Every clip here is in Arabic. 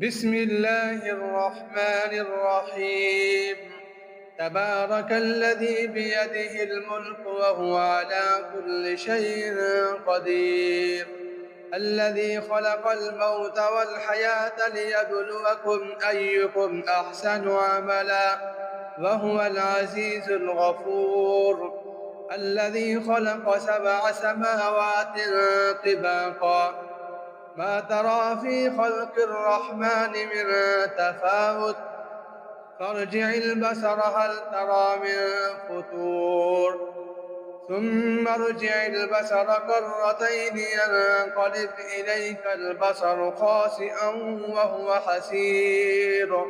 بسم الله الرحمن الرحيم. تبارك الذي بيده الملك وهو على كل شيء قدير، الذي خلق الموت والحياة ليبلوكم أيكم أحسن عملا وهو العزيز الغفور، الذي خلق 7 سماوات طباقا، ما ترى في خلق الرحمن من تفاوت، فارجع البصر هل ترى من فطور، ثم ارجع البصر كرتين ينقلب إليك البصر خاسئا وهو حسير.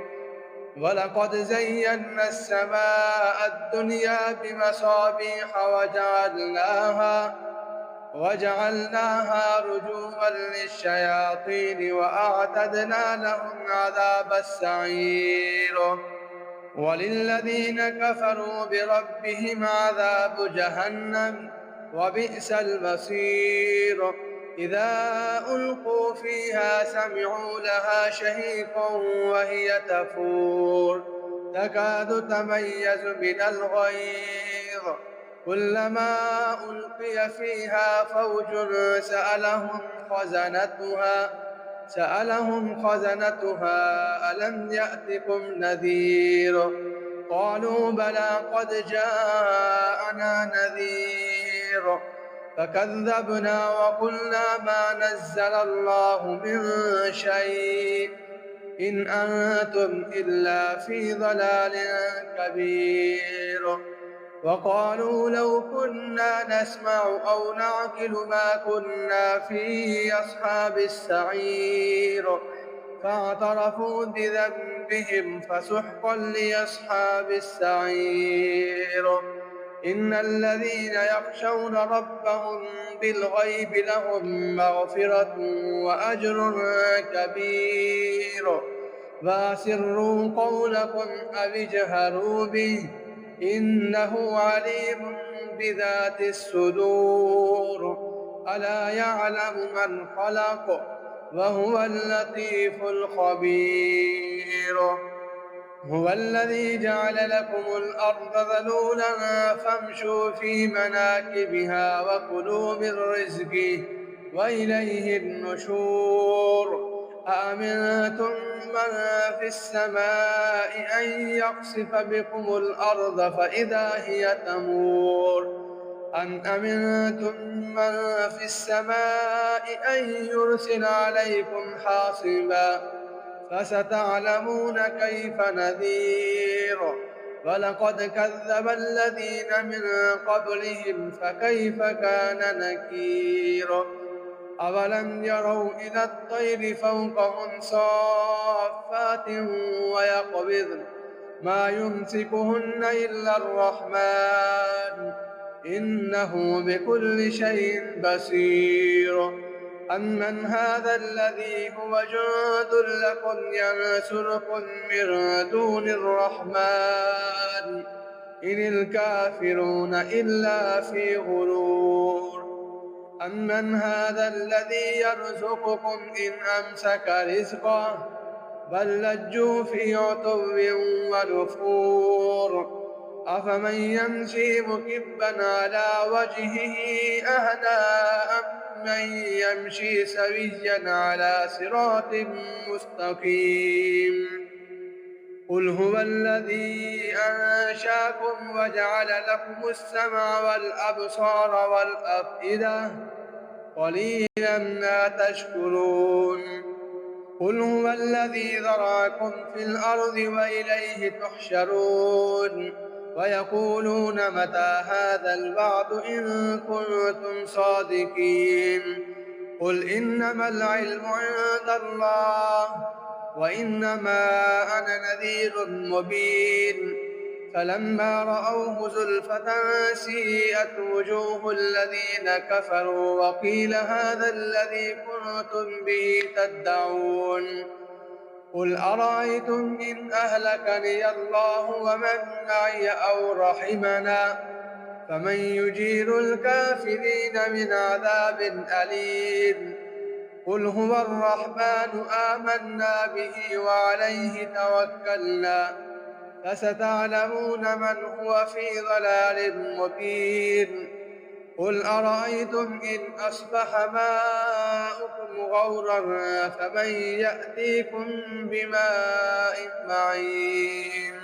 ولقد زينا السماء الدنيا بمصابيح وجعلناها رجوما للشياطين وأعتدنا لهم عذاب السعير. وللذين كفروا بربهم عذاب جهنم وبئس المصير. إذا ألقوا فيها سمعوا لها شهيقا وهي تفور تكاد تميز من الغيظ، كلما ألقي فيها فوج سألهم خزنتها ألم يأتكم نذير؟ قالوا بلى قد جاءنا نذير، فكذبنا وقلنا ما نزل الله من شيء إن أنتم إلا في ضلال كبير. وقالوا لو كنا نسمع أو نعقل ما كنا في أصحاب السعير، فاعترفوا بذنبهم فسحقا لأصحاب السعير. إن الذين يخشون ربهم بالغيب لهم مغفرة وأجر كبير. فأسروا قولكم أو اجهروا به إنه عليم بذات الصدور. ألا يعلم من خلق وهو اللطيف الخبير. هو الذي جعل لكم الأرض ذلولا فامشوا في مناكبها وكلوا من رزقه وإليه النشور. أأمنتم من في السماء أن يخسف بكم الأرض فإذا هي تمور، أم أمنتم من في السماء أن يرسل عليكم حاصبا، فستعلمون كيف نذير. ولقد كذب الذين من قبلهم فكيف كان نكير. أولم يروا إلى الطير فوقهم صافات ويقبضن ما يمسكهن إلا الرحمن إنه بكل شيء بصير. أمن هذا الذي هو جند لكم ينصركم من دون الرحمن إن الكافرون إلا في غرور. أمن هذا الذي يرزقكم إن أمسك رزقه بل لجوا في عتو ونفور. أفمن يمشي مكبا على وجهه أهدى أمن يمشي سويا على صراط مستقيم. قل هو الذي أنشاكم وجعل لكم السمع والأبصار والأفئدة قليلا ما تشكرون. قل هو الذي ذرأكم في الأرض وإليه تحشرون. ويقولون متى هذا الوعد إن كنتم صادقين. قل إنما العلم عند الله وإنما أنا نذير مبين. فلما رأوه زلفة سيئت وجوه الذين كفروا وقيل هذا الذي كنتم به تدعون. قل أرأيتم إن أهلكني الله ومن معي أو رحمنا فمن يجير الكافرين من عذاب أليم. قل هو الرحمن آمنا به وعليه توكلنا فستعلمون من هو في ضلال مبين قل أرأيتم إن أصبح ماؤكم غورا فمن يأتيكم بماء معين